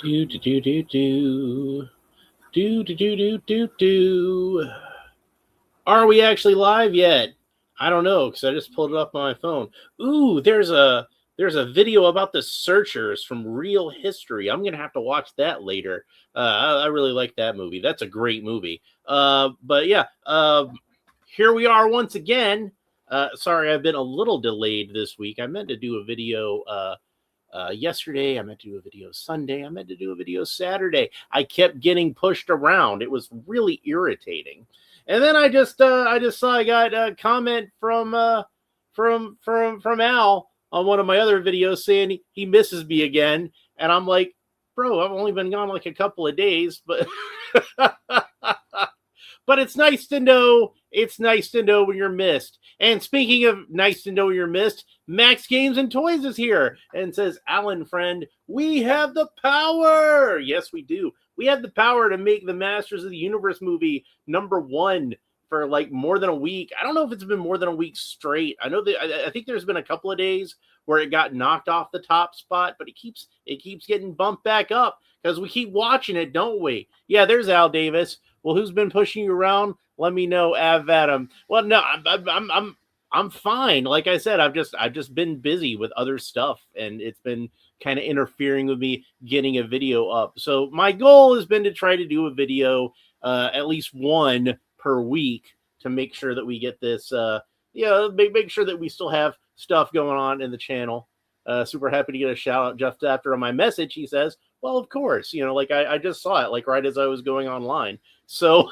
Do do do do do do do do do do do. Are we actually live yet? I don't know because I just pulled it up on my phone. Ooh, there's a video about the Searchers from Real History. I'm gonna have to watch that later. I really like that movie. That's a great movie. But yeah, here we are once again. Sorry, I've been a little delayed this week. I meant to do a video yesterday. I meant to do a video Sunday. I meant to do a video Saturday. I kept getting pushed around. It was really irritating. And then I just saw I got a comment from Al on one of my other videos saying he misses me again, and I'm like, bro, I've only been gone like a couple of days, but but it's nice to know. It's nice to know when you're missed. And speaking of nice to know when you're missed, Max Games and Toys is here and says, Alan, friend, we have the power. Yes, we do. We have the power to make the Masters of the Universe movie #1 for like more than a week. I don't know if it's been more than a week straight. I know that I think there's been a couple of days where it got knocked off the top spot, but it keeps getting bumped back up because we keep watching it, don't we? Yeah, there's Al Davis. Well, who's been pushing you around? Let me know, Av Adam. Well, no, I'm fine. Like I said, I've just been busy with other stuff, and it's been kind of interfering with me getting a video up. So my goal has been to try to do a video, at least one per week, to make sure that we get this. Make sure that we still have stuff going on in the channel. Super happy to get a shout out just after my message. He says, "Well, of course, like I just saw it, like right as I was going online." So,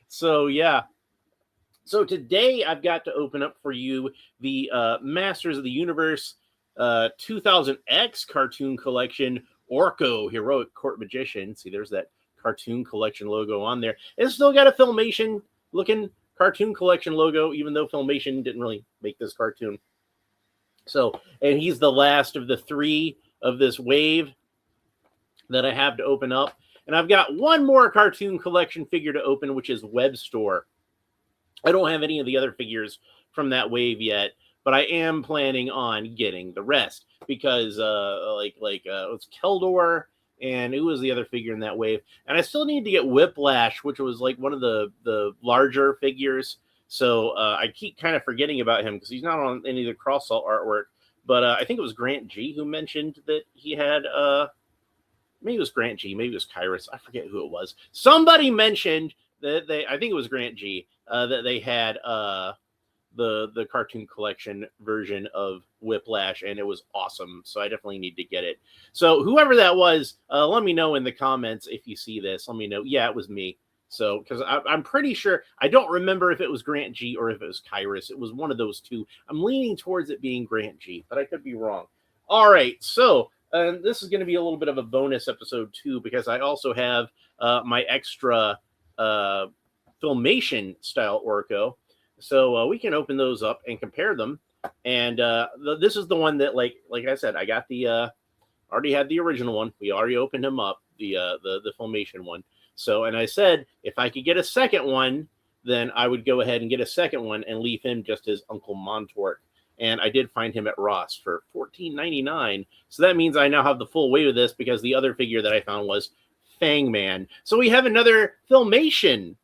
so yeah. So today I've got to open up for you the Masters of the Universe 2000X cartoon collection, Orko, Heroic Court Magician. See, there's that cartoon collection logo on there. It's still got a Filmation looking cartoon collection logo, even though Filmation didn't really make this cartoon. So, and he's the last of the three of this wave that I have to open up. And I've got one more cartoon collection figure to open, which is Web Store. I don't have any of the other figures from that wave yet, but I am planning on getting the rest because it's Keldor, and who was the other figure in that wave? And I still need to get Whiplash, which was like one of the larger figures. So I keep kind of forgetting about him because he's not on any of the cross salt artwork. But I think it was Grant G who mentioned that he had maybe it was Grant G, maybe it was Kyrus. I forget who it was. Somebody mentioned that I think it was Grant G, that they had the cartoon collection version of Whiplash, and it was awesome. So I definitely need to get it. So whoever that was, let me know in the comments if you see this. Let me know. Yeah, it was me. So because I'm pretty sure, I don't remember if it was Grant G or if it was Kyrus. It was one of those two. I'm leaning towards it being Grant G, but I could be wrong. All right, so this is going to be a little bit of a bonus episode too, because I also have my extra Filmation style Orko. So we can open those up and compare them. And this is the one that, like I said, I got the already had the original one. We already opened him up, the Filmation one. So, and I said if I could get a second one, then I would go ahead and get a second one and leave him just as Uncle Montork. And I did find him at Ross for $14.99. So that means I now have the full weight of this because the other figure that I found was Fangman. So we have another Filmation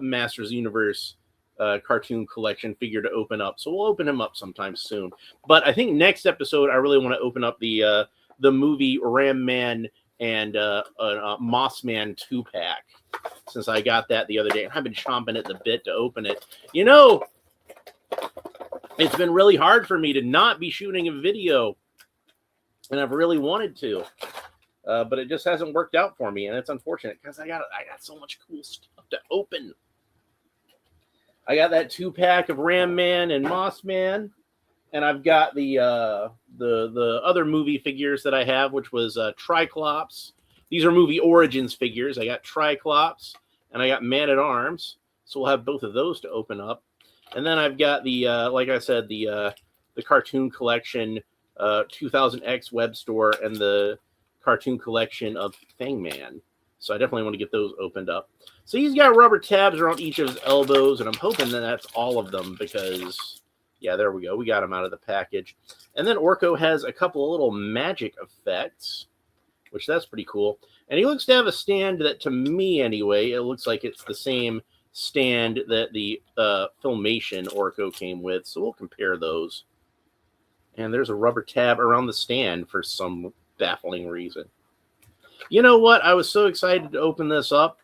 Masters Universe cartoon collection figure to open up. So we'll open him up sometime soon. But I think next episode I really want to open up the movie Ram Man and Moss Man 2-pack, since I got that the other day. I've been chomping at the bit to open it. It's been really hard for me to not be shooting a video, and I've really wanted to. But it just hasn't worked out for me, and it's unfortunate because I got so much cool stuff to open. I got that 2-pack of Ram Man and Moss Man, and I've got the other movie figures that I have, which was Triclops. These are movie Origins figures. I got Triclops, and I got Man at Arms. So we'll have both of those to open up. And then I've got the like I said, the cartoon collection 2000X Web Store and the cartoon collection of Fangman. So I definitely want to get those opened up. So he's got rubber tabs around each of his elbows, and I'm hoping that that's all of them because Yeah, there we go. We got him out of the package. And then Orko has a couple of little magic effects, which that's pretty cool. And he looks to have a stand that, to me anyway, it looks like it's the same stand that the Filmation Orko came with. So we'll compare those. And there's a rubber tab around the stand for some baffling reason. You know what? I was so excited to open this up.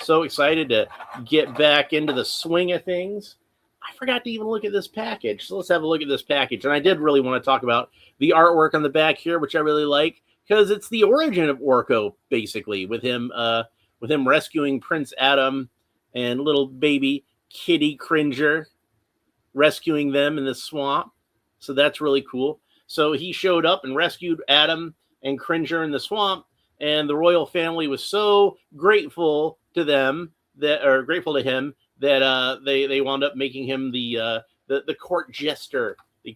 So excited to get back into the swing of things. I forgot to even look at this package. So let's have a look at this package. And I did really want to talk about the artwork on the back here, which I really like, because it's the origin of Orko, basically, with him rescuing Prince Adam and little baby Kitty Cringer, rescuing them in the swamp. So that's really cool. So he showed up and rescued Adam and Cringer in the swamp, and the royal family was so grateful to them grateful to him that they wound up making him the court jester, They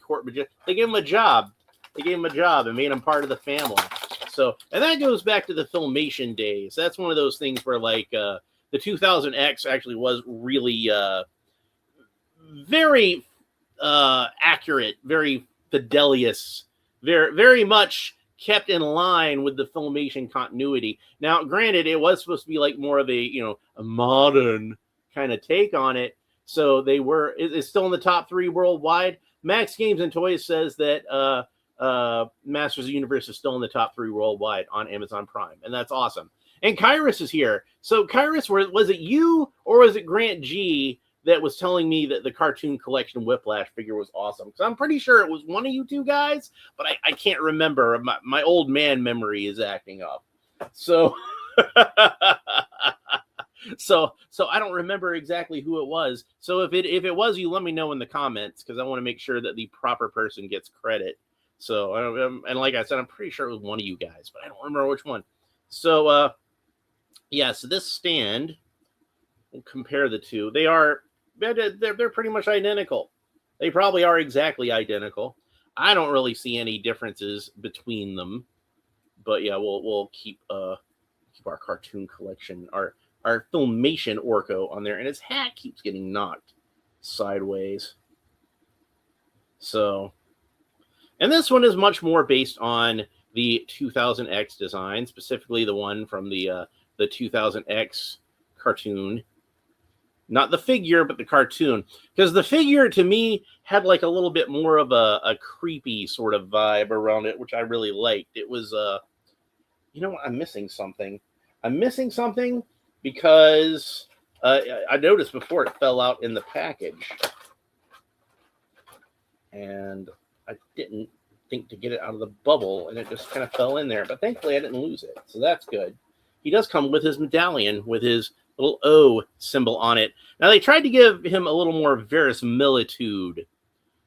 gave him a job. They gave him a job and made him part of the family. So, and that goes back to the Filmation days. That's one of those things where like the 2000X actually was really very accurate, very fidelious, very much kept in line with the Filmation continuity. Now, granted, it was supposed to be like more of a modern kind of take on it. So it's still in the top 3 worldwide. Max Games and Toys says that Masters of the Universe is still in the top 3 worldwide on Amazon Prime, and that's awesome. And Kyrus is here. So Kyrus, was it you or was it Grant G that was telling me that the Cartoon Collection Whiplash figure was awesome? Because I'm pretty sure it was one of you two guys, but I can't remember. My old man memory is acting up. So, so I don't remember exactly who it was. So if it was you, let me know in the comments, because I want to make sure that the proper person gets credit. So, and like I said, I'm pretty sure it was one of you guys, but I don't remember which one. So, yeah, so this stand, we'll compare the two. They're pretty much identical. They probably are exactly identical. I don't really see any differences between them, but yeah, we'll keep our cartoon collection, our Filmation Orko on there, and his hat keeps getting knocked sideways. So, and this one is much more based on the 2000X design, specifically the one from the 2000X cartoon. Not the figure, but the cartoon. Because the figure, to me, had like a little bit more of a creepy sort of vibe around it, which I really liked. It was, you know what? I'm missing something. Because I noticed before it fell out in the package. And I didn't think to get it out of the bubble, and it just kind of fell in there. But thankfully, I didn't lose it. So that's good. He does come with his medallion, with his little O symbol on it. Now, they tried to give him a little more verisimilitude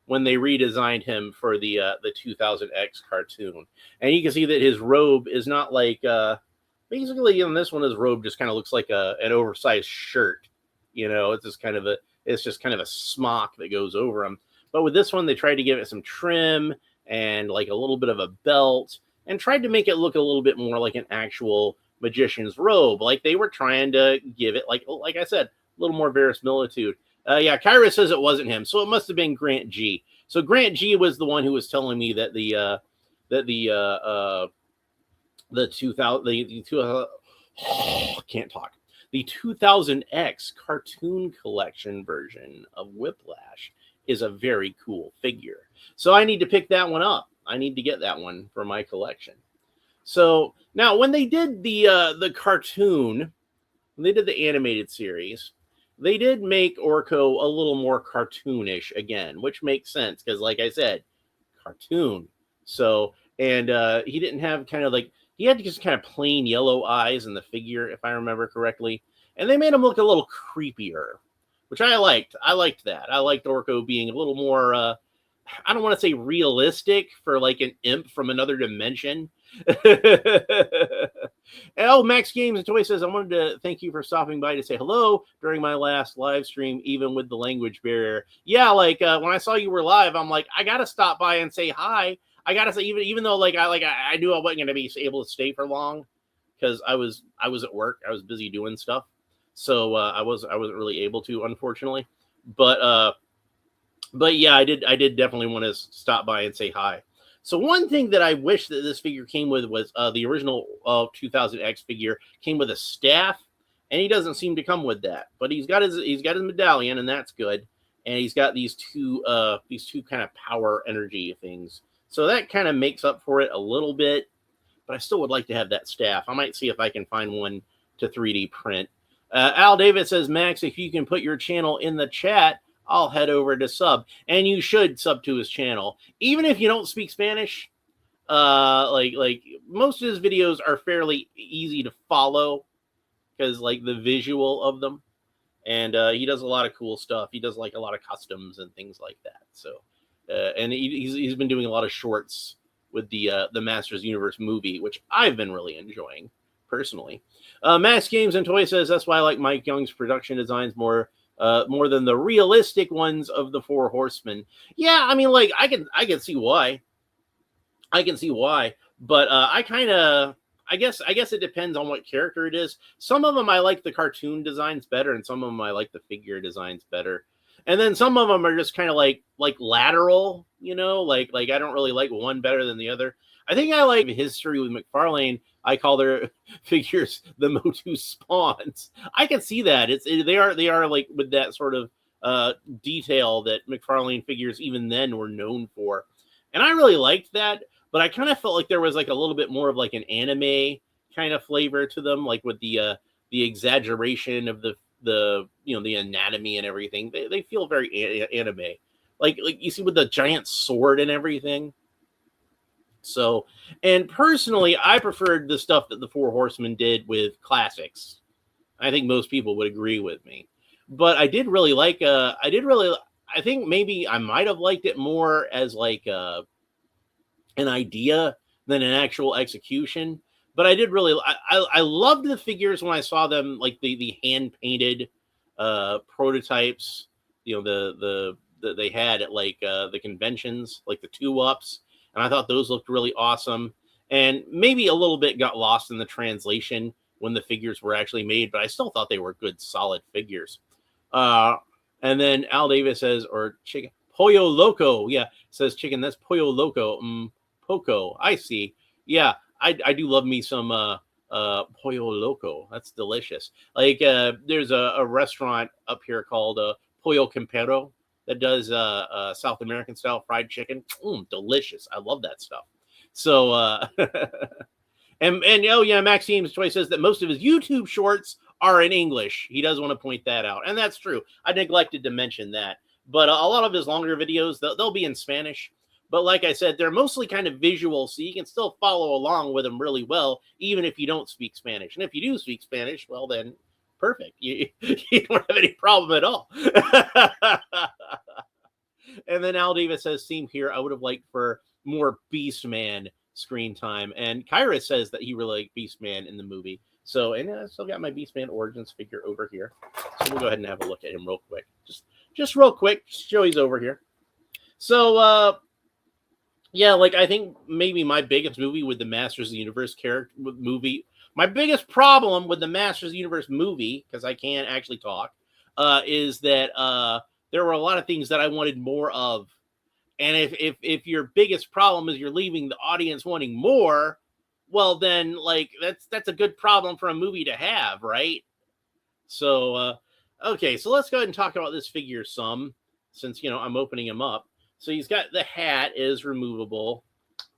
when they redesigned him for the 2000X cartoon. And you can see that his robe is not like, basically in this one, his robe just kind of looks like an oversized shirt. It's just kind of a smock that goes over him. But with this one, they tried to give it some trim and like a little bit of a belt, and tried to make it look a little bit more like an actual magician's robe. Like they were trying to give it, like I said, a little more verisimilitude. Yeah, Kyra says it wasn't him, so it must have been Grant G. So Grant G was the one who was telling me that the 2000X cartoon collection version of Whiplash is a very cool figure. So I need to pick that one up. I need to get that one for my collection. So now when they did the cartoon, when they did the animated series, they did make Orko a little more cartoonish again, which makes sense because, like I said, cartoon. So, and he didn't have he had just kind of plain yellow eyes in the figure, if I remember correctly. And they made him look a little creepier, which I liked. I liked that. I liked Orko being a little more, I don't want to say realistic for like an imp from another dimension. Oh, Max Games and Toy says, I wanted to thank you for stopping by to say hello during my last live stream, even with the language barrier. Yeah, like when I saw you were live, I'm like, I gotta stop by and say hi. I gotta say, even though I knew I wasn't gonna be able to stay for long because I was at work, I was busy doing stuff, so I wasn't really able to, unfortunately. But But yeah, I did definitely want to stop by and say hi. So one thing that I wish that this figure came with was the original 2000X figure came with a staff, and he doesn't seem to come with that. But he's got his medallion, and that's good. And he's got these two kind of power energy things. So that kind of makes up for it a little bit. But I still would like to have that staff. I might see if I can find one to 3D print. Al David says, Max, if you can put your channel in the chat, I'll head over to sub. And you should sub to his channel. Even if you don't speak Spanish, like most of his videos are fairly easy to follow because like the visual of them. And he does a lot of cool stuff. He does like a lot of customs and things like that. So, and he's been doing a lot of shorts with the Masters Universe movie, which I've been really enjoying personally. Max Games and Toy says that's why I like Mike Young's production designs more than the realistic ones of the Four Horsemen. Yeah, I mean, like I can see why. I can see why, but I guess it depends on what character it is. Some of them I like the cartoon designs better, and some of them I like the figure designs better. And then some of them are just kind of like lateral, you know, like I don't really like one better than the other. I think I like history with McFarlane. I call their figures the Motu Spawns. I can see that they are like with that sort of detail that McFarlane figures even then were known for, and I really liked that. But I kind of felt like there was like a little bit more of like an anime kind of flavor to them, like with the exaggeration of the the anatomy and everything. They feel very anime, like you see with the giant sword and everything. So, and personally, I preferred the stuff that the Four Horsemen did with classics. I think most people would agree with me. But I did really like. I think maybe I might have liked it more as like an idea than an actual execution. But I did really. I loved the figures when I saw them, like the hand painted prototypes. You know the they had at like the conventions, like the 2-ups. And I thought those looked really awesome. And maybe a little bit got lost in the translation when the figures were actually made, but I still thought they were good, solid figures. And then Al Davis says, or chicken, Pollo Loco. Yeah, says chicken. That's Pollo Loco. Poco. I see. Yeah, I do love me some Pollo Loco. That's delicious. Like there's a restaurant up here called Pollo Campero that does South American style fried chicken. Delicious. I love that stuff. So, and oh yeah, Maxime's Toy says that most of his YouTube shorts are in English. He does want to point that out. And that's true. I neglected to mention that. But a lot of his longer videos, they'll be in Spanish. But like I said, they're mostly kind of visual, so you can still follow along with them really well, even if you don't speak Spanish. And if you do speak Spanish, well then, perfect. You don't have any problem at all. And then Al Davis says, same here. I would have liked for more Beastman screen time. And Kyra says that he really liked Beastman in the movie. So, and I still got my Beastman Origins figure over here. So we'll go ahead and have a look at him real quick. Just real quick, show he's over here. So, yeah, like I think maybe my biggest movie with the Masters of the Universe my biggest problem with the Masters of the Universe movie, because I can't actually talk, is that there were a lot of things that I wanted more of. And if your biggest problem is you're leaving the audience wanting more, well then like that's a good problem for a movie to have, right? So okay, so let's go ahead and talk about this figure some, since I'm opening him up. So he's got the hat is removable,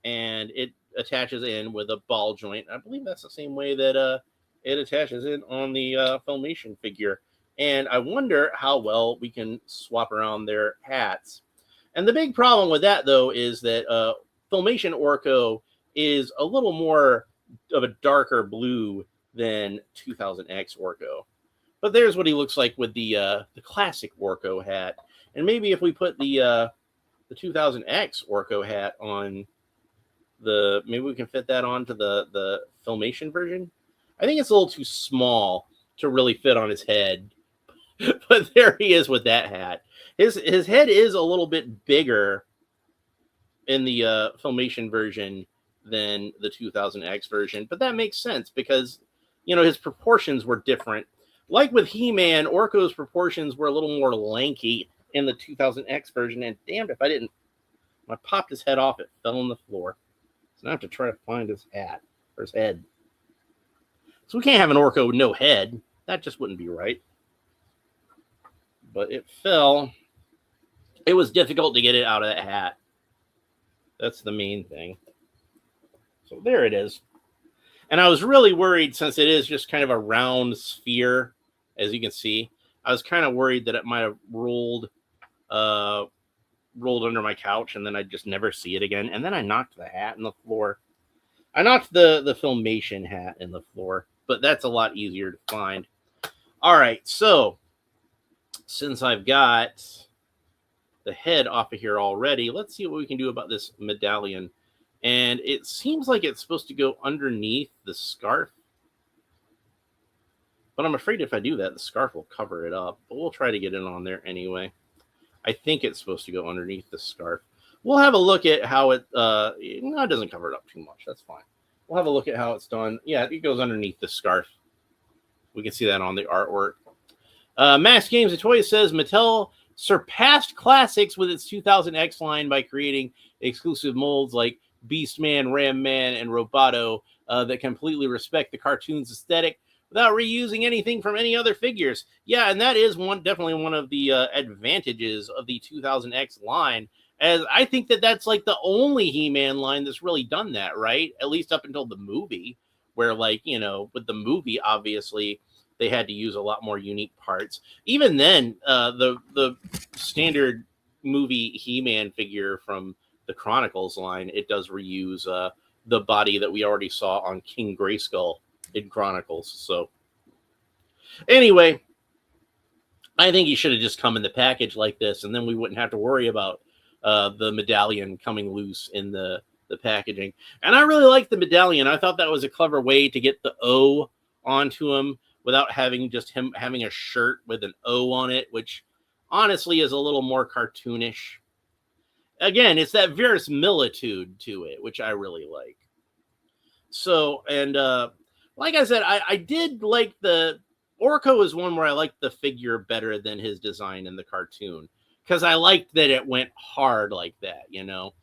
and it attaches in with a ball joint. I believe that's the same way that it attaches in on the Filmation figure. And I wonder how well we can swap around their hats. And the big problem with that, though, is that Filmation Orko is a little more of a darker blue than 2000X Orko. But there's what he looks like with the classic Orko hat. And maybe if we put the 2000X Orko hat on maybe we can fit that onto the Filmation version. I think it's a little too small to really fit on his head. But there he is with that hat. His head is a little bit bigger in the Filmation version than the 2000X version, but that makes sense because his proportions were different. Like with He-Man, Orko's proportions were a little more lanky, in the 2000X version. And damned if I didn't. When I popped his head off, it fell on the floor. So now I have to try to find his hat or his head. So we can't have an Orko with no head. That just wouldn't be right. But it fell. It was difficult to get it out of that hat. That's the main thing. So there it is. And I was really worried, since it is just kind of a round sphere, as you can see. I was kind of worried that it might have rolled under my couch, and then I'd just never see it again. And then I knocked the hat in the floor. I knocked the Filmation hat in the floor, but that's a lot easier to find. All right, so since I've got the head off of here already, let's see what we can do about this medallion. And it seems like it's supposed to go underneath the scarf. But I'm afraid if I do that, the scarf will cover it up. But we'll try to get it on there anyway. I think it's supposed to go underneath the scarf. We'll have a look at how it... no, it doesn't cover it up too much. That's fine. We'll have a look at how it's done. Yeah, it goes underneath the scarf. We can see that on the artwork. Max Games and Toys says Mattel surpassed classics with its 2000X line by creating exclusive molds like Beastman, Ram Man, and Roboto that completely respect the cartoon's aesthetic without reusing anything from any other figures. Yeah, and that is definitely one of the advantages of the 2000X line, as I think that's like the only He-Man line that's really done that, right? At least up until the movie, where, like, you know, with the movie, obviously, they had to use a lot more unique parts. Even then, the standard movie He-Man figure from the Chronicles line, it does reuse the body that we already saw on King Grayskull in Chronicles. So anyway, I think he should have just come in the package like this, and then we wouldn't have to worry about the medallion coming loose in the packaging. And I really liked the medallion. I thought that was a clever way to get the O onto him without having just him having a shirt with an O on it, which honestly is a little more cartoonish. Again, it's that verisimilitude to it, which I really like. So, and like I said, I did like the... Orko is one where I liked the figure better than his design in the cartoon, because I liked that it went hard like that, you know.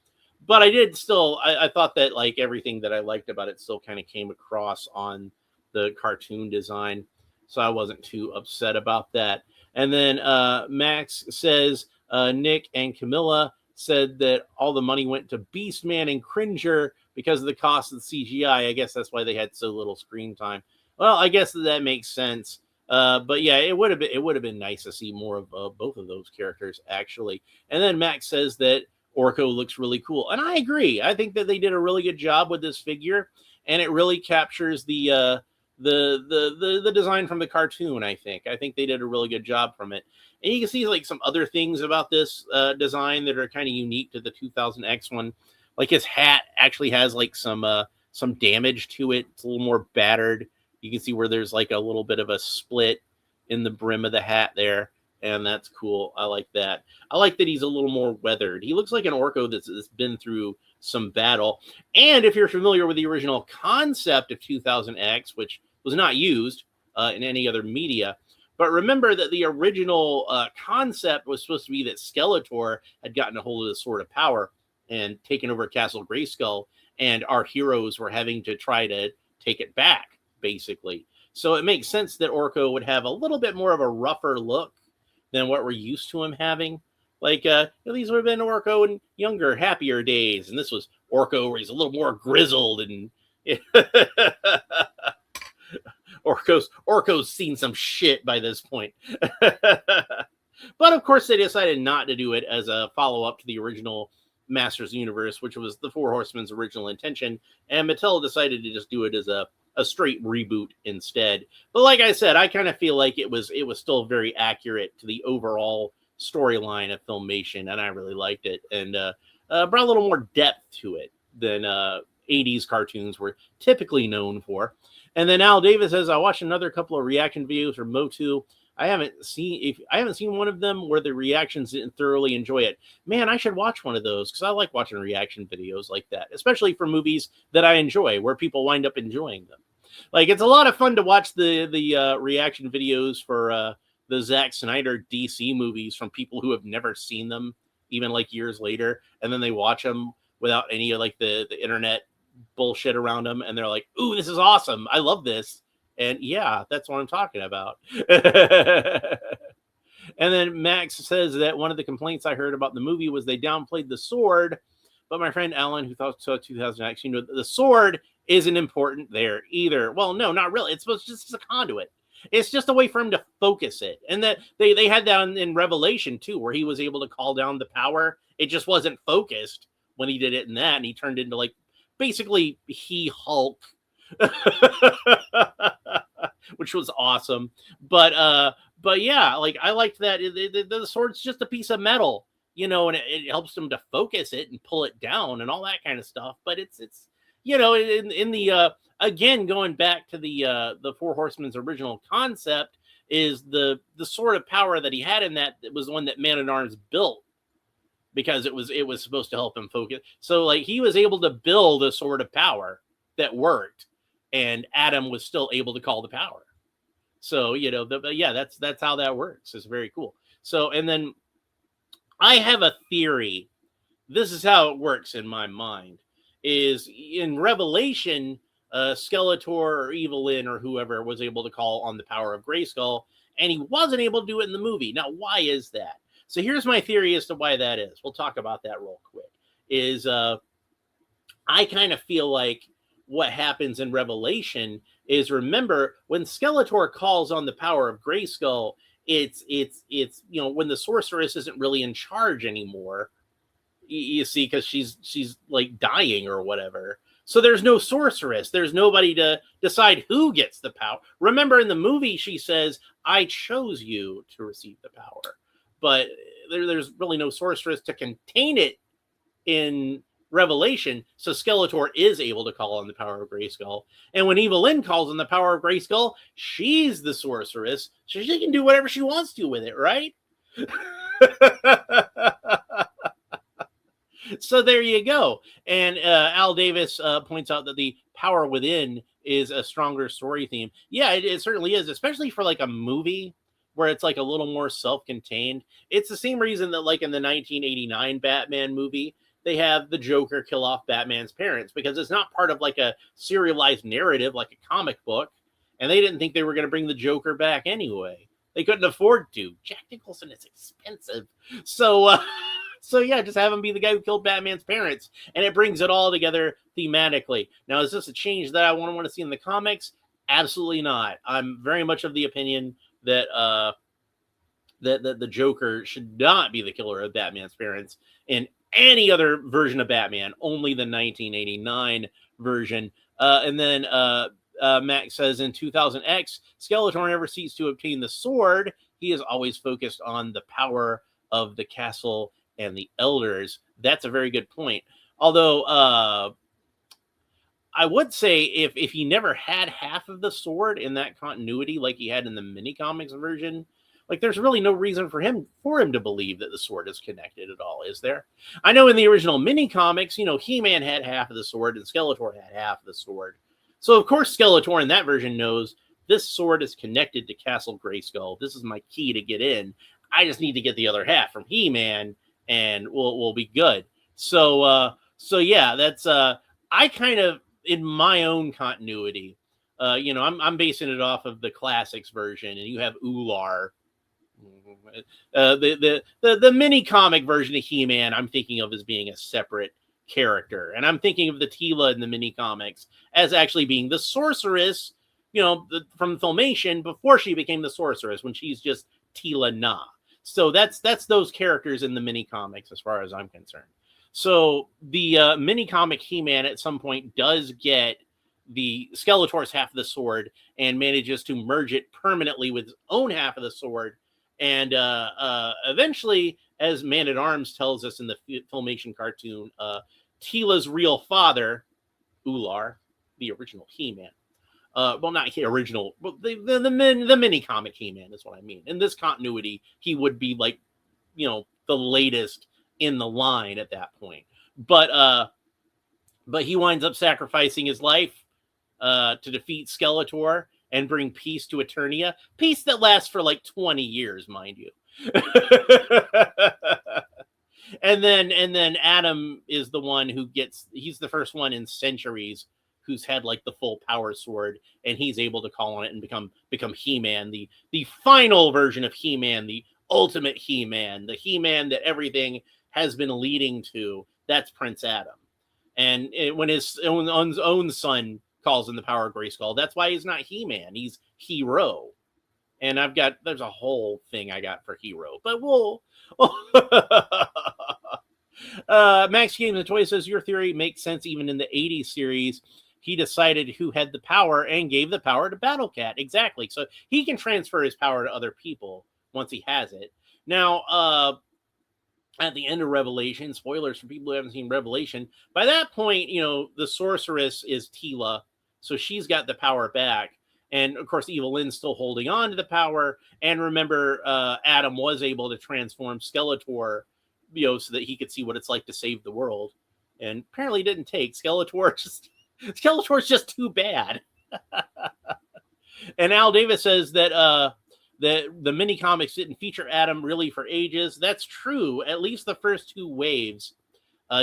But I did still... I thought that, like, everything that I liked about it still kind of came across on the cartoon design, so I wasn't too upset about that. And then Max says Nick and Camilla said that all the money went to Beastman and Cringer because of the cost of the CGI. I guess that's why they had so little screen time. Well, I guess that makes sense. But yeah, it would have been nice to see more of both of those characters, actually. And then Max says that Orko looks really cool, and I agree. I think that they did a really good job with this figure, and it really captures the design from the cartoon. I think they did a really good job from it. And you can see like some other things about this design that are kind of unique to the 2000X one. Like his hat actually has like some damage to it. It's a little more battered. You can see where there's like a little bit of a split in the brim of the hat there, and that's cool. I like that. I like that he's a little more weathered. He looks like an Orko that's been through some battle. And if you're familiar with the original concept of 2000X, which was not used in any other media, but remember that the original concept was supposed to be that Skeletor had gotten a hold of the Sword of Power and taken over Castle Grayskull, and our heroes were having to try to take it back, basically. So it makes sense that Orko would have a little bit more of a rougher look than what we're used to him having. Like, these would have been Orko in younger, happier days, and this was Orko where he's a little more grizzled and... Orko's seen some shit by this point. But of course they decided not to do it as a follow-up to the original Masters Universe, which was the Four Horsemen's original intention, and Mattel decided to just do it as a straight reboot instead. But like I said, I kind of feel like it was still very accurate to the overall storyline of Filmation, and I really liked it, and brought a little more depth to it than 80s cartoons were typically known for. And then Al Davis says, I watched another couple of reaction videos from Motu. I haven't seen one of them where the reactions didn't thoroughly enjoy it. Man, I should watch one of those, because I like watching reaction videos like that, especially for movies that I enjoy, where people wind up enjoying them. Like, it's a lot of fun to watch the reaction videos for the Zack Snyder DC movies from people who have never seen them, even like years later, and then they watch them without any of like the internet bullshit around them, and they're like, "Ooh, this is awesome! I love this." And yeah, that's what I'm talking about. And then Max says that one of the complaints I heard about the movie was they downplayed the sword. But my friend Alan, who thought so 2000X, the sword isn't important there either. Well, no, not really. It's supposed to just as a conduit. It's just a way for him to focus it. And that they had that in Revelation too, where he was able to call down the power. It just wasn't focused when he did it in that, and he turned into like basically Hulk. Which was awesome. But yeah, like I liked that the sword's just a piece of metal, and it helps them to focus it and pull it down and all that kind of stuff. But it's in the again, going back to the Four Horsemen's original concept, is the sword of power that he had in that was the one that Man-at-Arms built, because it was supposed to help him focus. So like he was able to build a sword of power that worked, and Adam was still able to call the power. So, that's how that works. It's very cool. So, and then I have a theory. This is how it works in my mind, is in Revelation, Skeletor or Evelyn or whoever was able to call on the power of Grayskull, and he wasn't able to do it in the movie. Now, why is that? So here's my theory as to why that is. We'll talk about that real quick. Is I kind of feel like what happens in Revelation is, remember, when Skeletor calls on the power of Grayskull, it's when the sorceress isn't really in charge anymore. You see, because she's like dying or whatever. So there's no sorceress. There's nobody to decide who gets the power. Remember in the movie, she says, "I chose you to receive the power," but there's really no sorceress to contain it in Revelation, so Skeletor is able to call on the power of Grayskull. And when Evelyn calls on the power of Grayskull, she's the sorceress, so she can do whatever she wants to with it, right? So there you go. And Al Davis points out that the power within is a stronger story theme. Yeah, it certainly is, especially for like a movie where it's like a little more self-contained. It's the same reason that like in the 1989 Batman movie, they have the Joker kill off Batman's parents, because it's not part of like a serialized narrative like a comic book, and they didn't think they were going to bring the Joker back anyway. They couldn't afford to. Jack Nicholson is expensive. So yeah, just have him be the guy who killed Batman's parents, and it brings it all together thematically. Now, is this a change that I want to see in the comics? Absolutely not. I'm very much of the opinion that that the Joker should not be the killer of Batman's parents in any other version of Batman, only the 1989 version. And then Max says, in 2000X, Skeletor never ceased to obtain the sword. He is always focused on the power of the castle and the elders. That's a very good point. Although I would say if he never had half of the sword in that continuity like he had in the mini comics version, like there's really no reason for him to believe that the sword is connected at all, is there? I know in the original mini comics, He-Man had half of the sword and Skeletor had half of the sword. So of course Skeletor in that version knows this sword is connected to Castle Grayskull. This is my key to get in. I just need to get the other half from He-Man, and we'll be good. So yeah, that's I kind of, in my own continuity, I'm basing it off of the classics version, and you have Ular. The mini comic version of He-Man I'm thinking of as being a separate character, and I'm thinking of the Teela in the mini comics as actually being the sorceress, from Filmation before she became the sorceress, when she's just Teela Na. So that's those characters in the mini comics as far as I'm concerned. So the mini comic He-Man at some point does get the Skeletor's half of the sword and manages to merge it permanently with his own half of the sword. And eventually, as Man-at-Arms tells us in the Filmation cartoon, Teela's real father, Ular, the original He-Man, well, not the original, but the mini comic He-Man is what I mean. In this continuity, he would be like, the latest in the line at that point. But he winds up sacrificing his life to defeat Skeletor, and bring peace to Eternia. Peace that lasts for like 20 years, mind you. and then Adam is the one who he's the first one in centuries who's had like the full power sword, and he's able to call on it and become He-Man, the final version of He-Man, the ultimate He-Man, the He-Man that everything has been leading to. That's Prince Adam. And when his own son calls in the power of Grayskull, that's why he's not He-Man, he's Hero. And there's a whole thing I got for Hero, but we'll Max Games and Toy says your theory makes sense. Even in the 80s series, he decided who had the power and gave the power to Battle Cat. Exactly. So he can transfer his power to other people once he has it. Now, at the end of Revelation, spoilers for people who haven't seen Revelation, by that point, the sorceress is Teela, so she's got the power back. And, of course, Evil Lynn's still holding on to the power. And remember, Adam was able to transform Skeletor, so that he could see what it's like to save the world. And apparently didn't take. Skeletor's just too bad. And Al Davis says that the mini comics didn't feature Adam really for ages. That's true. At least the first two waves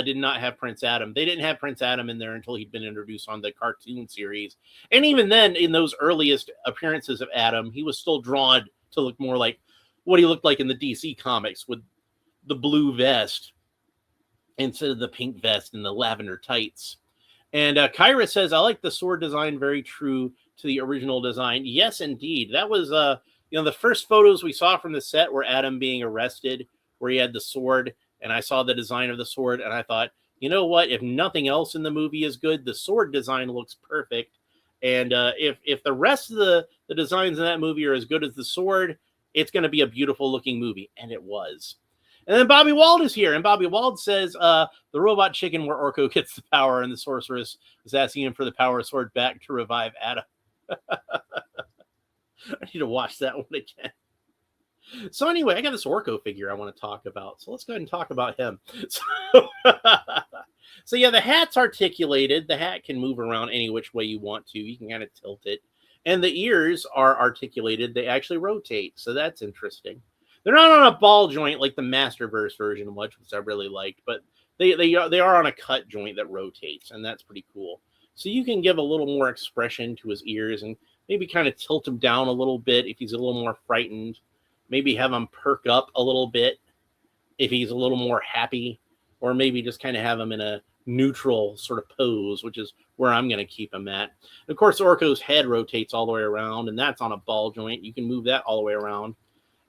did not have Prince Adam. They didn't have Prince Adam in there until he'd been introduced on the cartoon series. And even then, in those earliest appearances of Adam, he was still drawn to look more like what he looked like in the DC comics, with the blue vest instead of the pink vest and the lavender tights. And Kyra says, I like the sword design, very true to the original design. Yes, indeed. That was, the first photos we saw from the set were Adam being arrested, where he had the sword. And I saw the design of the sword, and I thought, you know what? If nothing else in the movie is good, the sword design looks perfect. And if the rest of the designs in that movie are as good as the sword, it's going to be a beautiful looking movie. And it was. And then Bobby Wald is here. And Bobby Wald says, the robot chicken where Orko gets the power and the sorceress is asking him for the power sword back to revive Adam. I need to watch that one again. So anyway, I got this Orko figure I want to talk about. So let's go ahead and talk about him. So yeah, the hat's articulated. The hat can move around any which way you want to. You can kind of tilt it. And the ears are articulated. They actually rotate. So that's interesting. They're not on a ball joint like the Masterverse version, which I really liked. But they are on a cut joint that rotates. And that's pretty cool. So you can give a little more expression to his ears and maybe kind of tilt him down a little bit if he's a little more frightened. Maybe have him perk up a little bit if he's a little more happy, or maybe just kind of have him in a neutral sort of pose, which is where I'm going to keep him at. And of course, Orko's head rotates all the way around, and that's on a ball joint. You can move that all the way around.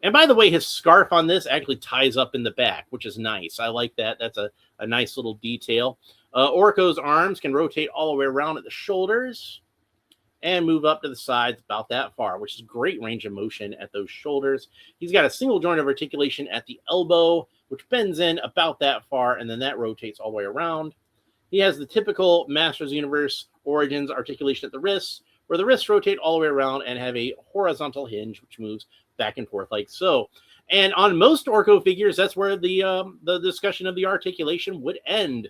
And by the way, his scarf on this actually ties up in the back, which is nice. I like that. That's a nice little detail. Orko's arms can rotate all the way around at the shoulders and move up to the sides about that far, which is great range of motion at those shoulders. He's got a single joint of articulation at the elbow, which bends in about that far, and then that rotates all the way around. He has the typical Masters Universe Origins articulation at the wrists, where the wrists rotate all the way around and have a horizontal hinge, which moves back and forth like so. And on most Orko figures, that's where the discussion of the articulation would end,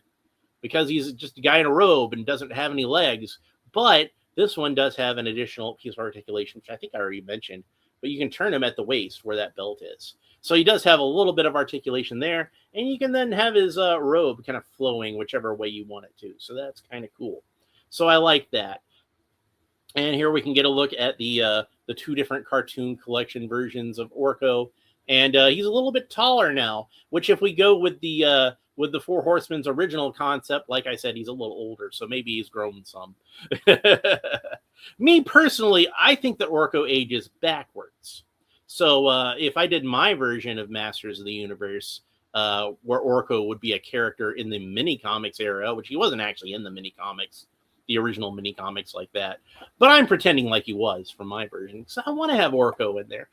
because he's just a guy in a robe and doesn't have any legs. But this one does have an additional piece of articulation, which I think I already mentioned, but you can turn him at the waist where that belt is. So he does have a little bit of articulation there, and you can then have his robe kind of flowing whichever way you want it to. So that's kind of cool. So I like that. And here we can get a look at the two different cartoon collection versions of Orko. And he's a little bit taller now, which if we go with the Four Horsemen's original concept, like I said, he's a little older, so maybe he's grown some. Me personally, I think that Orko ages backwards. So if I did my version of Masters of the Universe, where Orko would be a character in the mini-comics era, which he wasn't actually in the mini-comics, the original mini-comics like that, but I'm pretending like he was for my version, so I want to have Orko in there.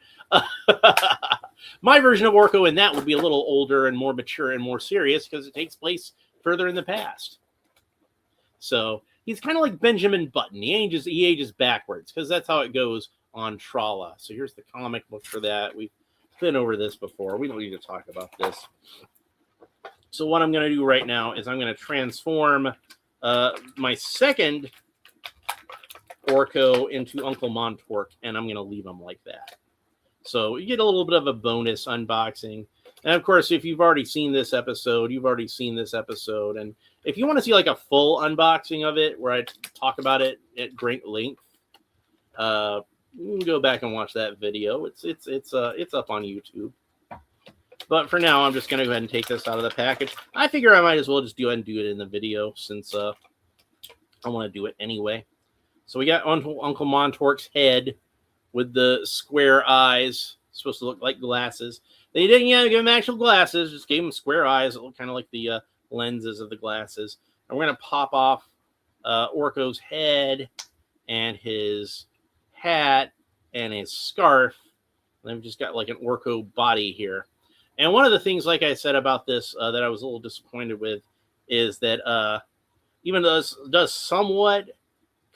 My version of Orko in that would be a little older and more mature and more serious because it takes place further in the past. So he's kind of like Benjamin Button. He ages backwards because that's how it goes on Trala. So here's the comic book for that. We've been over this before. We don't need to talk about this. So what I'm going to do right now is I'm going to transform my second Orko into Uncle Montork, and I'm going to leave them like that. So you get a little bit of a bonus unboxing. And of course, if you've already seen this episode, you've already seen this episode. And if you want to see like a full unboxing of it, where I talk about it at great length, you can go back and watch that video. It's up on YouTube. But for now, I'm just going to go ahead and take this out of the package. I figure I might as well just go ahead and do it in the video since I want to do it anyway. So we got Uncle Montork's head with the square eyes, supposed to look like glasses. They didn't give him actual glasses, just gave him square eyes that look kind of like the lenses of the glasses. And we're going to pop off Orko's head and his hat and his scarf. And then we've just got like an Orko body here. And one of the things, like I said about this, that I was a little disappointed with is that even though this does somewhat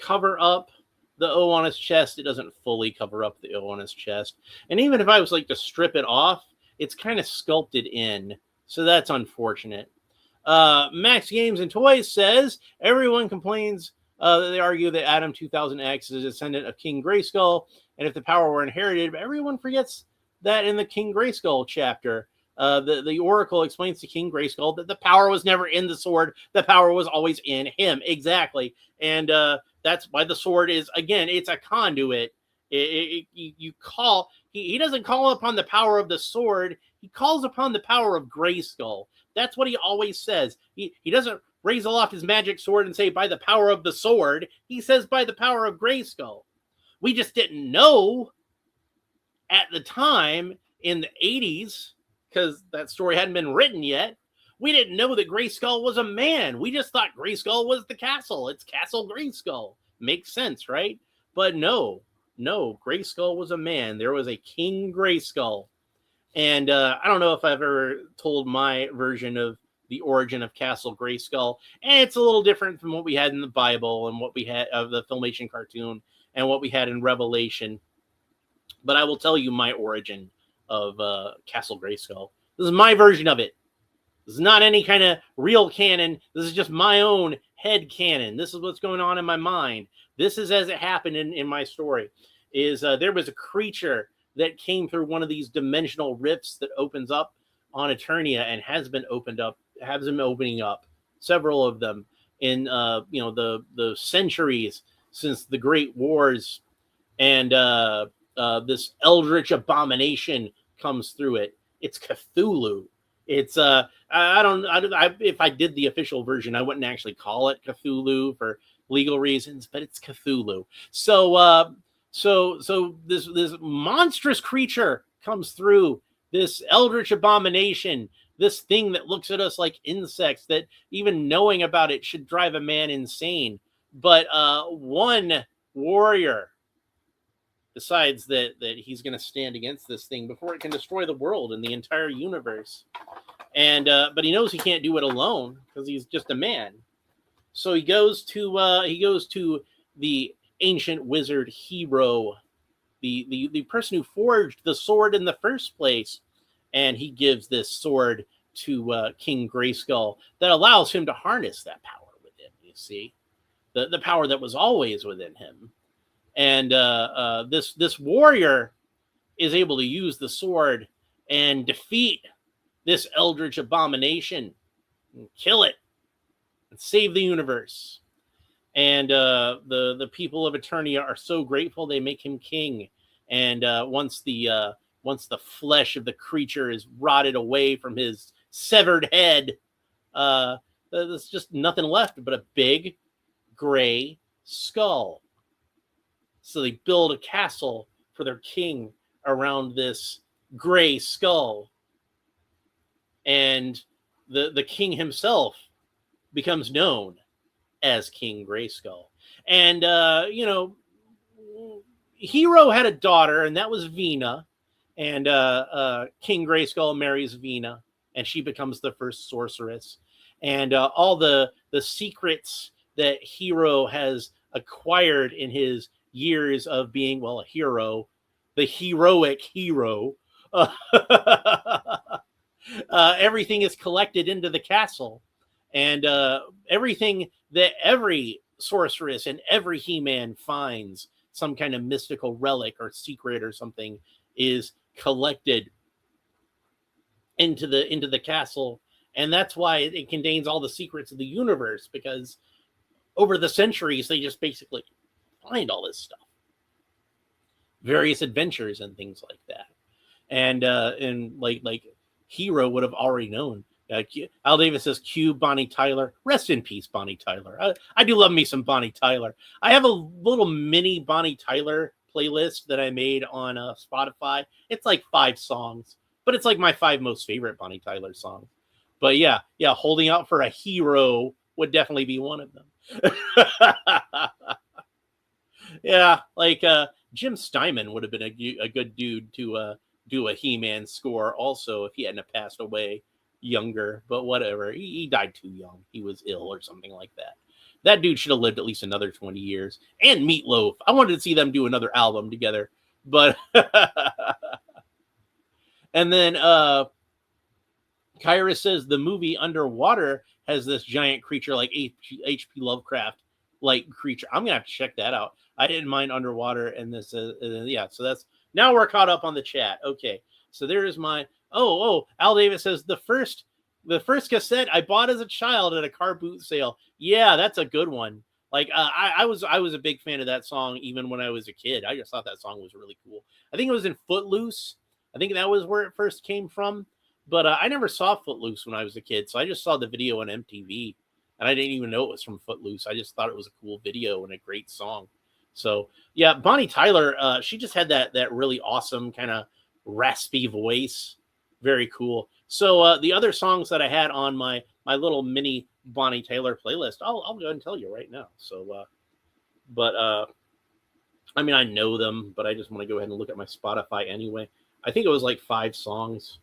cover up the O on his chest, it doesn't fully cover up the O on his chest. And even if I was like to strip it off, it's kind of sculpted in. So that's unfortunate. Max Games and Toys says, everyone complains that they argue that Adam 2000X is a descendant of King Grayskull, and if the power were inherited, but everyone forgets that in the King Grayskull chapter, the Oracle explains to King Grayskull that the power was never in the sword. The power was always in him. Exactly. And that's why the sword is, again, it's a conduit. You call, he doesn't call upon the power of the sword. He calls upon the power of Grayskull. That's what he always says. He doesn't raise aloft his magic sword and say, by the power of the sword. He says, by the power of Grayskull. We just didn't know at the time in the 80s, because that story hadn't been written yet. We didn't know that Grayskull was a man. We just thought Grayskull was the castle. It's Castle Grayskull. Makes sense, right? But no, Grayskull was a man. There was a King Grayskull. And I don't know if I've ever told my version of the origin of Castle Grayskull. And it's a little different from what we had in the Bible and what we had of the Filmation cartoon and what we had in Revelation. But I will tell you my origin of Castle Grayskull. This is my version of it. This is not any kind of real canon. This is just my own head canon. This is what's going on in my mind. This is as it happened in my story. There was a creature that came through one of these dimensional rifts that opens up on Eternia and has been opening up, several of them in the centuries since the Great Wars, and this eldritch abomination comes through it. It's Cthulhu. It's if I did the official version, I wouldn't actually call it Cthulhu for legal reasons, but it's Cthulhu. So this monstrous creature comes through, this eldritch abomination, this thing that looks at us like insects, that even knowing about it should drive a man insane. But one warrior decides that he's going to stand against this thing before it can destroy the world and the entire universe. And but he knows he can't do it alone because he's just a man. So he goes to the ancient wizard hero, the person who forged the sword in the first place, and he gives this sword to King Grayskull that allows him to harness that power within. You see, the power that was always within him. And this warrior is able to use the sword and defeat this eldritch abomination, and kill it, and save the universe. And the people of Eternia are so grateful they make him king. And once the flesh of the creature is rotted away from his severed head, there's just nothing left but a big gray skull. So they build a castle for their king around this gray skull. And the king himself becomes known as King Grayskull. And, Hero had a daughter, and that was Vina. And King Grayskull marries Vina, and she becomes the first sorceress. And all the secrets that Hero has acquired in his years of being, a hero, the heroic hero, everything is collected into the castle. And everything that every sorceress and every He-Man finds some kind of mystical relic or secret or something is collected into the castle, and that's why it contains all the secrets of the universe, because over the centuries they just basically find all this stuff, various adventures and things like that. And like Hero would have already known. Al Davis says, "Cue Bonnie Tyler." Rest in peace, Bonnie Tyler. I do love me some Bonnie Tyler. I have a little mini Bonnie Tyler playlist that I made on Spotify. It's like 5 songs, but it's like my 5 most favorite Bonnie Tyler songs. But yeah, "Holding Out for a Hero" would definitely be one of them. Yeah, like Jim Steinman would have been a good dude to do a He-Man score also if he hadn't passed away younger, but whatever. He died too young. He was ill or something like that. That dude should have lived at least another 20 years. And Meatloaf. I wanted to see them do another album together. But and then Kyra says the movie Underwater has this giant creature like H.P. Lovecraft like creature. I'm gonna have to check that out. I didn't mind Underwater, and this yeah. So that's, now we're caught up on the chat. Okay, so there is my Al Davis says the first cassette I bought as a child at a car boot sale. Yeah, that's a good one. Like I was a big fan of that song even when I was a kid. I just thought that song was really cool. I think it was in Footloose. I think that was where it first came from. But I never saw Footloose when I was a kid, so I just saw the video on MTV, and I didn't even know it was from Footloose. I just thought it was a cool video and a great song. So yeah, Bonnie Tyler, she just had that really awesome kind of raspy voice. Very cool. So the other songs that I had on my little mini Bonnie Tyler playlist, I'll go ahead and tell you right now. So, I mean, I know them, but I just want to go ahead and look at my Spotify anyway. I think it was like 5 songs.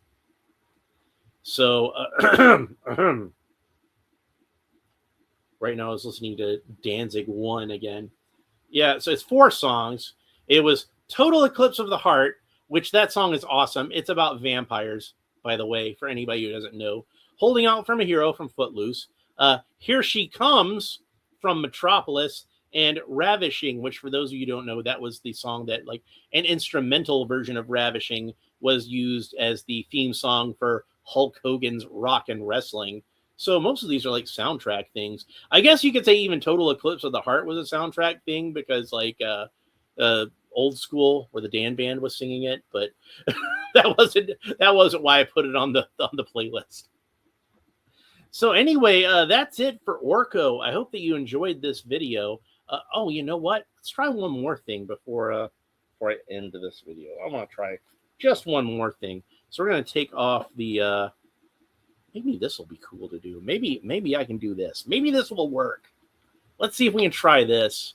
So right now I was listening to Danzig 1 again. Yeah, so it's 4 songs. It was Total Eclipse of the Heart, which that song is awesome. It's about vampires, by the way, for anybody who doesn't know. Holding Out from a Hero from Footloose. Here She Comes from Metropolis, and Ravishing, which for those of you who don't know, that was the song that, like, an instrumental version of Ravishing was used as the theme song for Hulk Hogan's Rock and Wrestling. So most of these are like soundtrack things. I guess you could say even Total Eclipse of the Heart was a soundtrack thing because like Old School, where the Dan Band was singing it, but that wasn't why I put it on the playlist. So anyway, that's it for Orko. I hope that you enjoyed this video. Oh, you know what? Let's try one more thing before I end this video. I want to try just one more thing. So we're going to take off the, maybe this will be cool to do. Maybe I can do this. Maybe this will work. Let's see if we can try this.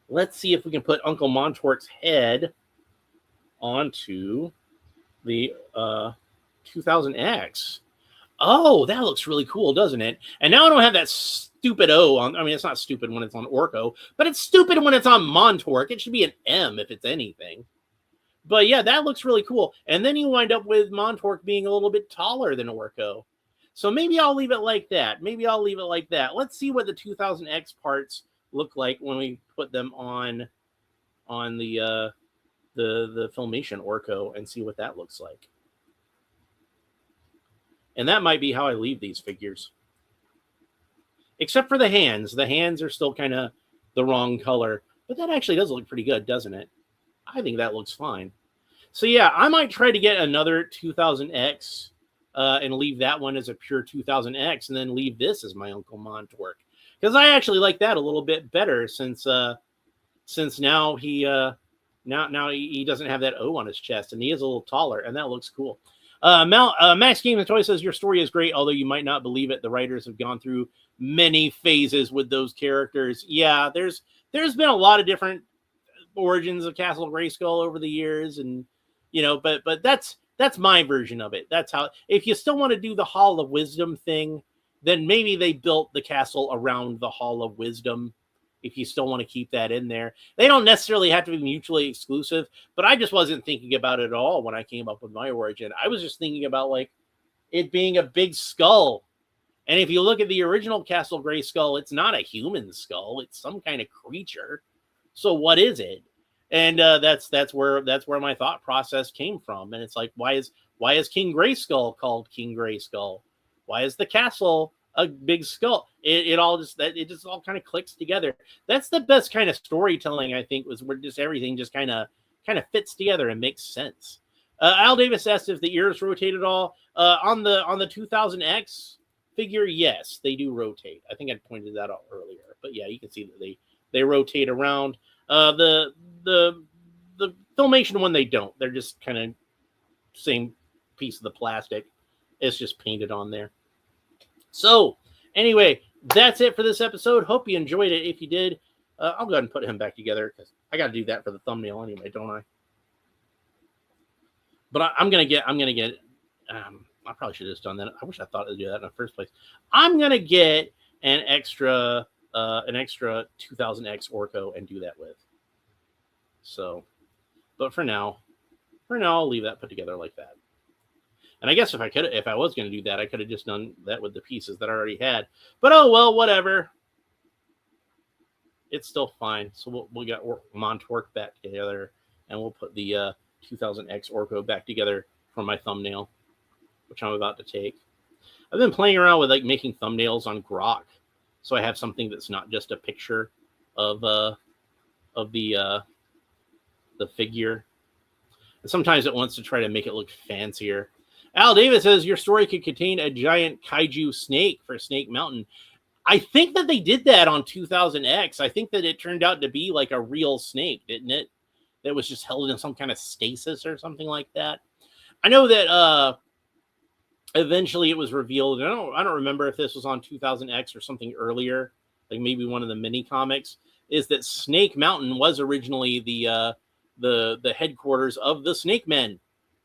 Let's see if we can put Uncle Montork's head onto the 2000X. Oh, that looks really cool, doesn't it? And now I don't have that stupid O on. I mean, it's not stupid when it's on Orko, but it's stupid when it's on Montork. It should be an M if it's anything. But yeah, that looks really cool. And then you wind up with Montork being a little bit taller than Orko. So maybe I'll leave it like that. Let's see what the 2000X parts look like when we put them on the Filmation Orko and see what that looks like. And that might be how I leave these figures. Except for the hands. The hands are still kind of the wrong color. But that actually does look pretty good, doesn't it? I think that looks fine. So yeah, I might try to get another 2000X and leave that one as a pure 2000X and then leave this as my Uncle Montork. Because I actually like that a little bit better since now he doesn't have that O on his chest and he is a little taller and that looks cool. Max Games and Toy says your story is great, although you might not believe it. The writers have gone through many phases with those characters. Yeah, there's been a lot of different origins of Castle Grayskull over the years, and but that's my version of it. That's how, if you still want to do the Hall of Wisdom thing, then maybe they built the castle around the Hall of Wisdom. If you still want to keep that in there, they don't necessarily have to be mutually exclusive, but I just wasn't thinking about it at all when I came up with my origin. I was just thinking about like it being a big skull And if you look at the original Castle Grayskull, it's not a human skull; it's some kind of creature. So what is it? And that's where my thought process came from. And it's like, why is King Grayskull called King Grayskull? Why is the castle a big skull? It just all kind of clicks together. That's the best kind of storytelling, I think, was where just everything just kind of fits together and makes sense. Al Davis asked if the ears rotate at all. On the 2000X figure, yes, they do rotate. I think I pointed that out earlier, but yeah, you can see that they rotate around. The Filmation one, they don't. They're just kind of same piece of the plastic. It's just painted on there. So anyway, that's it for this episode. Hope you enjoyed it. If you did, I'll go ahead and put him back together because I got to do that for the thumbnail anyway, don't I? But I'm gonna get. I probably should have just done that. I wish I thought to do that in the first place. I'm gonna get an extra 2000X Orko and do that with. So, but for now, I'll leave that put together like that. And I guess if I was going to do that, I could have just done that with the pieces that I already had. But oh well, whatever. It's still fine. So we'll get Montork back together, and we'll put the 2000X Orko back together for my thumbnail, which I'm about to take. I've been playing around with like making thumbnails on Grok, so I have something that's not just a picture of the figure. And sometimes it wants to try to make it look fancier. Al Davis says your story could contain a giant kaiju snake for Snake Mountain. I think that they did that on 2000X. I think that it turned out to be like a real snake, didn't it? That was just held in some kind of stasis or something like that. I know that eventually it was revealed. I don't remember if this was on 2000X or something earlier, like maybe one of the mini comics, is that Snake Mountain was originally the headquarters of the Snake Men,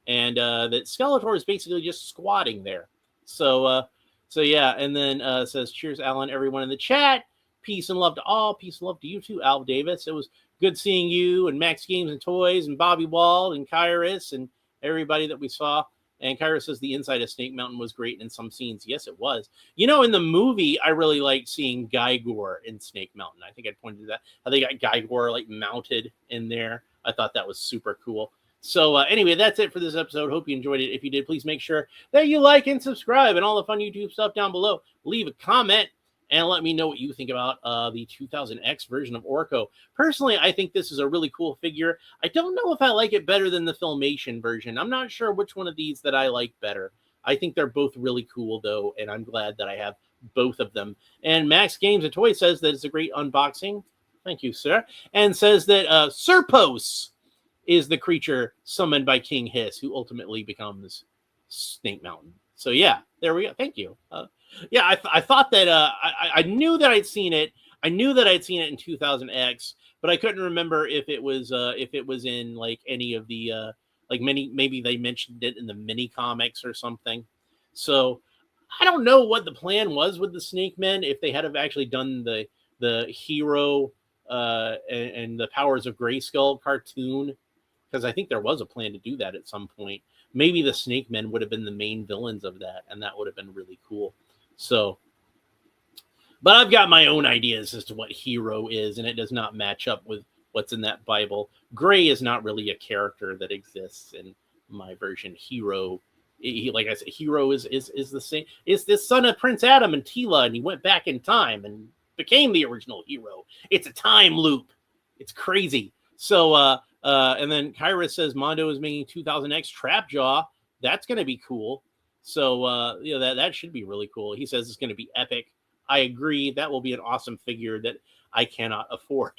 and that Skeletor is basically just squatting there. So yeah, and then says, cheers, Alan, everyone in the chat. Peace and love to all. Peace and love to you too, Al Davis. It was good seeing you and Max Games and Toys and Bobby Wald and Kyrus and everybody that we saw. And Kyrus says the inside of Snake Mountain was great in some scenes. Yes, it was. You know, in the movie, I really liked seeing Gygor in Snake Mountain. I think I pointed to that. How they got Gygor like mounted in there. I thought that was super cool. So anyway, that's it for this episode. Hope you enjoyed it. If you did, please make sure that you like and subscribe and all the fun YouTube stuff down below. Leave a comment and let me know what you think about the 2000X version of Orko. Personally, I think this is a really cool figure. I don't know if I like it better than the Filmation version. I'm not sure which one of these that I like better. I think they're both really cool, though, and I'm glad that I have both of them. And Max Games and Toys says that it's a great unboxing. Thank you, sir. And says that Serpos is the creature summoned by King Hiss, who ultimately becomes Snake Mountain. So yeah, there we go. Thank you. Yeah, I thought that I knew that I'd seen it. I knew that I'd seen it in 2000X, but I couldn't remember if it was in like any of the like maybe they mentioned it in the mini comics or something. So I don't know what the plan was with the Snake Men, if they had have actually done the hero and the Powers of Grayskull cartoon, because I think there was a plan to do that at some point. Maybe the Snake Men would have been the main villains of that, and that would have been really cool. So, but I've got my own ideas as to what hero is, and it does not match up with what's in that Bible. Gray is not really a character that exists in my version. Hero, like I said, hero is the same. It's the son of Prince Adam and Tila, and he went back in time and became the original hero. It's a time loop. It's crazy. So, and then Kyra says Mondo is making 2000X Trapjaw. That's going to be cool. So, you know, that should be really cool. He says it's going to be epic. I agree. That will be an awesome figure that I cannot afford.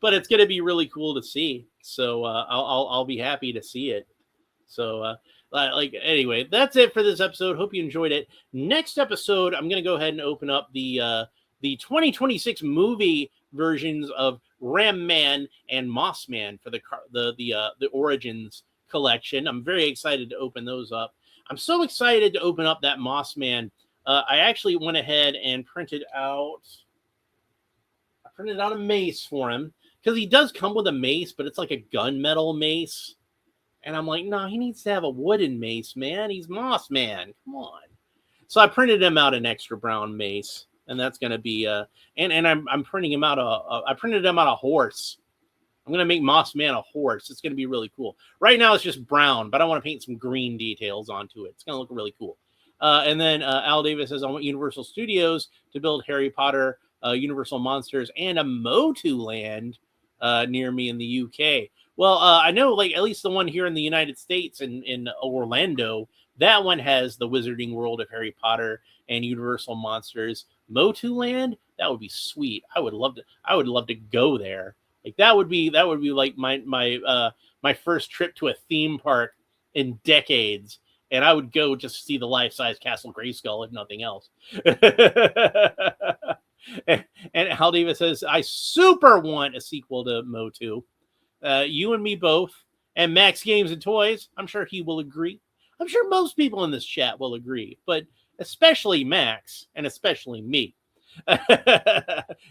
But it's going to be really cool to see. So, I'll be happy to see it. So, like, anyway, that's it for this episode. Hope you enjoyed it. Next episode, I'm going to go ahead and open up the 2026 movie versions of Ram Man and Moss Man for the Origins collection. I'm very excited to open those up. I'm so excited to open up that Moss Man. I actually went ahead and printed out a mace for him, because he does come with a mace, but it's like a gunmetal mace. And I'm like, no, he needs to have a wooden mace, man. He's Moss Man. Come on. So I printed him out an extra brown mace, and that's gonna be and I'm printing him out I printed him out a horse. I'm gonna make Moss Man a horse. It's gonna be really cool. Right now it's just brown, but I want to paint some green details onto it. It's gonna look really cool. And then Al Davis says, I want Universal Studios to build Harry Potter, Universal Monsters, and a Motu Land near me in the UK. Well, I know, like, at least the one here in the United States in Orlando, that one has the Wizarding World of Harry Potter and Universal Monsters. Motu Land, that would be sweet. I would love to go there. Like that would be like my first trip to a theme park in decades. And I would go just see the life-size Castle Grayskull, if nothing else. and Hal Davis says, I super want a sequel to Motu. You and me both. And Max Games and Toys, I'm sure he will agree. I'm sure most people in this chat will agree, but especially Max and especially me. And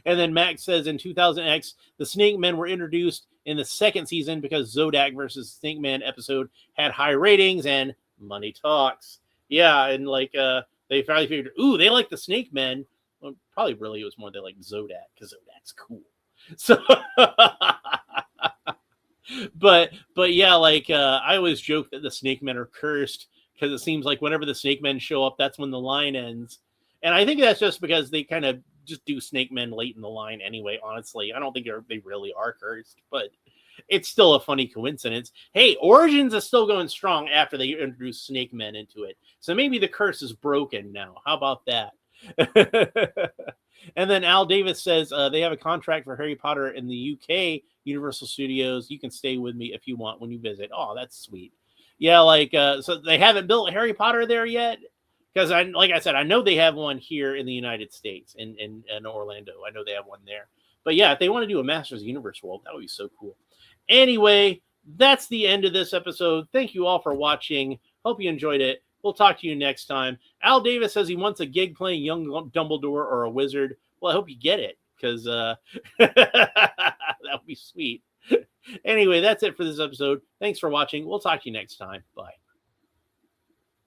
then Max says in 2000X, the Snake Men were introduced in the second season because Zodak versus Snake Man episode had high ratings and money talks. Yeah, and like they finally figured, ooh, they like the Snake Men. Well, probably really it was more they like Zodak because Zodak's cool. So but yeah, like I always joke that the Snake Men are cursed because it seems like whenever the Snake Men show up, that's when the line ends. And I think that's just because they kind of just do Snake Men late in the line anyway, honestly. I don't think they really are cursed, but it's still a funny coincidence. Hey, Origins is still going strong after they introduce Snake Men into it. So maybe the curse is broken now. How about that? And then Al Davis says they have a contract for Harry Potter in the UK Universal Studios. You can stay with me if you want when you visit. Oh, that's sweet. Yeah, like so they haven't built Harry Potter there yet. Because like I said, I know they have one here in the United States, in Orlando. I know they have one there. But yeah, if they want to do a Masters of the Universe world, that would be so cool. Anyway, that's the end of this episode. Thank you all for watching. Hope you enjoyed it. We'll talk to you next time. Al Davis says he wants a gig playing young Dumbledore or a wizard. Well, I hope you get it, because that would be sweet. Anyway, that's it for this episode. Thanks for watching. We'll talk to you next time. Bye.